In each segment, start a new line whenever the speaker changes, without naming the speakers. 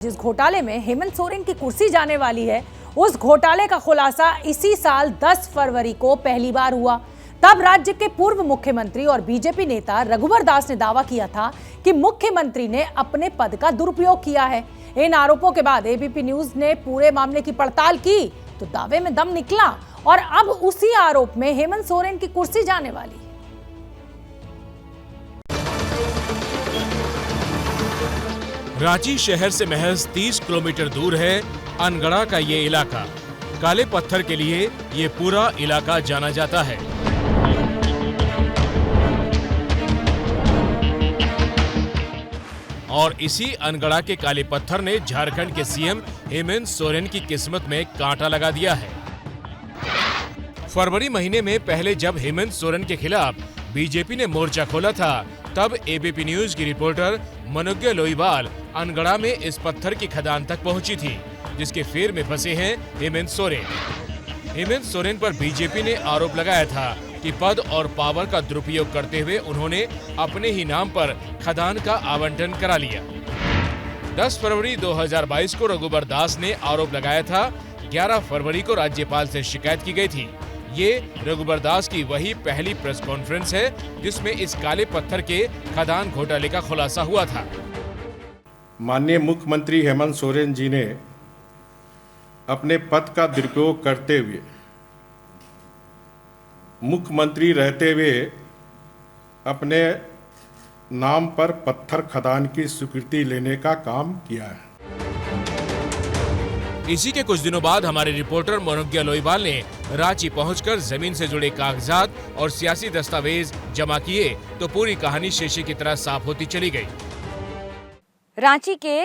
जिस घोटाले में हेमंत सोरेन की कुर्सी जाने वाली है, उस घोटाले का खुलासा इसी साल 10 फरवरी को पहली बार हुआ। तब राज्य के पूर्व मुख्यमंत्री और बीजेपी नेता रघुवर दास ने दावा किया था कि मुख्यमंत्री ने अपने पद का दुरुपयोग किया है। इन आरोपों के बाद एबीपी न्यूज ने पूरे मामले की पड़ताल की तो दावे में दम निकला और अब उसी आरोप में हेमंत सोरेन की कुर्सी जाने वाली है।
रांची शहर से महज 30 किलोमीटर दूर है अनगढ़ा का ये इलाका। काले पत्थर के लिए ये पूरा इलाका जाना जाता है। और इसी अनगढ़ा के काले पत्थर ने झारखंड के सीएम हेमंत सोरेन की किस्मत में कांटा लगा दिया है। फरवरी महीने में पहले जब हेमंत सोरेन के खिलाफ बीजेपी ने मोर्चा खोला था, तब एबीपी न्यूज की रिपोर्टर मनोज्ञ लोईवाल अनगढ़ा में इस पत्थर की खदान तक पहुंची थी, जिसके फेर में फंसे हैं हेमंत सोरेन। हेमंत सोरेन पर बीजेपी ने आरोप लगाया था कि पद और पावर का दुरुपयोग करते हुए उन्होंने अपने ही नाम पर खदान का आवंटन करा लिया। 10 फरवरी 2022 को रघुवर दास ने आरोप लगाया था। 11 फरवरी को राज्यपाल से शिकायत की गई थी। ये रघुवर दास की वही पहली प्रेस कॉन्फ्रेंस है जिसमें इस काले पत्थर के खदान घोटाले का खुलासा हुआ था।
माननीय मुख्यमंत्री हेमंत सोरेन जी ने अपने पद का दुरुपयोग करते हुए मुख्यमंत्री रहते हुए अपने नाम पर पत्थर खदान की स्वीकृति लेने का काम किया है।
इसी के कुछ दिनों बाद हमारे रिपोर्टर मनोज्ञ लोईवाल ने रांची पहुंचकर जमीन से जुड़े कागजात और सियासी दस्तावेज जमा किए तो पूरी कहानी शीशे की तरह साफ होती चली गई।
रांची के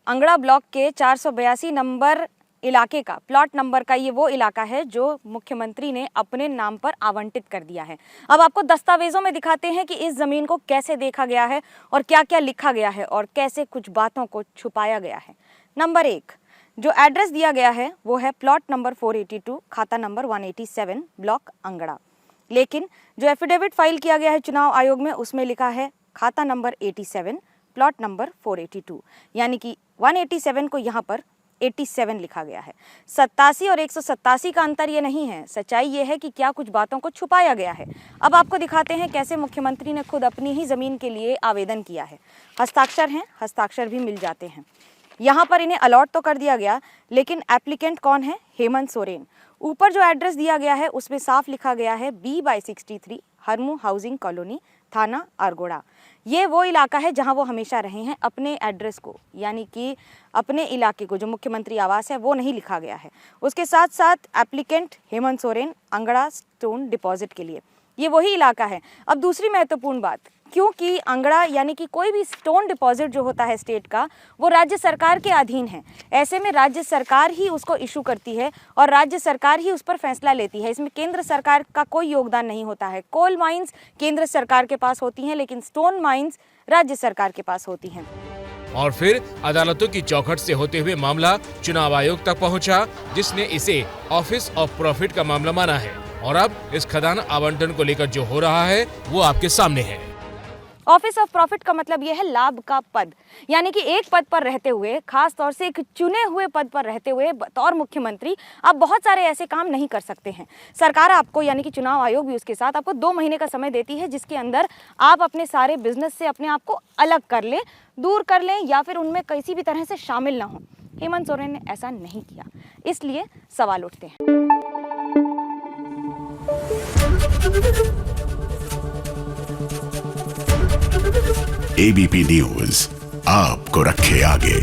अंगड़ा ब्लॉक के 482 नंबर इलाके का प्लॉट नंबर का ये वो इलाका है जो मुख्यमंत्री ने अपने नाम पर आवंटित कर दिया है। अब आपको दस्तावेजों में दिखाते हैं कि इस जमीन को कैसे देखा गया है और क्या क्या लिखा गया है और कैसे कुछ बातों को छुपाया गया है। नंबर 1, जो एड्रेस दिया गया है वो है प्लॉट नंबर 482, खाता नंबर 187, ब्लॉक अंगड़ा। लेकिन जो एफिडेविट फाइल किया गया है चुनाव आयोग में, उसमें लिखा है खाता नंबर 87, प्लॉट नंबर 482, यानी कि 187 को यहाँ पर 87 लिखा गया है। 87 और 187 का अंतर ये नहीं है, सच्चाई ये है कि क्या कुछ बातों को छुपाया गया है। अब आपको दिखाते हैं कैसे मुख्यमंत्री ने खुद अपनी ही जमीन के लिए आवेदन किया है। हस्ताक्षर हैं, हस्ताक्षर भी मिल जाते हैं। यहाँ पर इन्हें अलॉट तो कर दिया गया, लेकिन एप्लीकेंट कौन है? हेमंत सोरेन। ऊपर जो एड्रेस दिया गया है उसमें साफ लिखा गया है B/63 हरमू हाउसिंग कॉलोनी, थाना अरगोड़ा। ये वो इलाका है जहां वो हमेशा रहे हैं। अपने एड्रेस को, यानी कि अपने इलाके को, जो मुख्यमंत्री आवास है, वो नहीं लिखा गया है। उसके साथ साथ applicant Hemant Soren Angara stone deposit के लिए, ये वही इलाका है। अब दूसरी महत्वपूर्ण बात, क्योंकि अंगड़ा यानी कि कोई भी स्टोन डिपॉजिट जो होता है स्टेट का, वो राज्य सरकार के अधीन है। ऐसे में राज्य सरकार ही उसको इशू करती है और राज्य सरकार ही उस पर फैसला लेती है। इसमें केंद्र सरकार का कोई योगदान नहीं होता है। कोल माइंस केंद्र सरकार के पास होती हैं, लेकिन स्टोन माइंस राज्य सरकार के पास होती हैं।
और फिर अदालतों की चौखट से होते हुए मामला चुनाव आयोग तक पहुंचा, जिसने इसे ऑफिस ऑफ प्रॉफिट का मामला माना है। और अब इस खदान आवंटन को लेकर जो हो रहा है वो आपके सामने है।
ऑफिस ऑफ प्रॉफिट का मतलब यह है लाभ का पद, यानी कि एक पद पर रहते हुए, खास तौर से एक चुने हुए पद पर रहते हुए बतौर मुख्यमंत्री आप बहुत सारे ऐसे काम नहीं कर सकते हैं। सरकार आपको, यानी कि चुनाव आयोग भी उसके साथ आपको 2 महीने का समय देती है, जिसके अंदर आप अपने सारे बिजनेस से अपने आप को अलग कर लें, दूर कर लें, या फिर उनमें किसी भी तरह से शामिल ना हो। हेमंत सोरेन ने ऐसा नहीं किया, इसलिए सवाल उठते हैं।
एबीपी न्यूज आपको रखे आगे।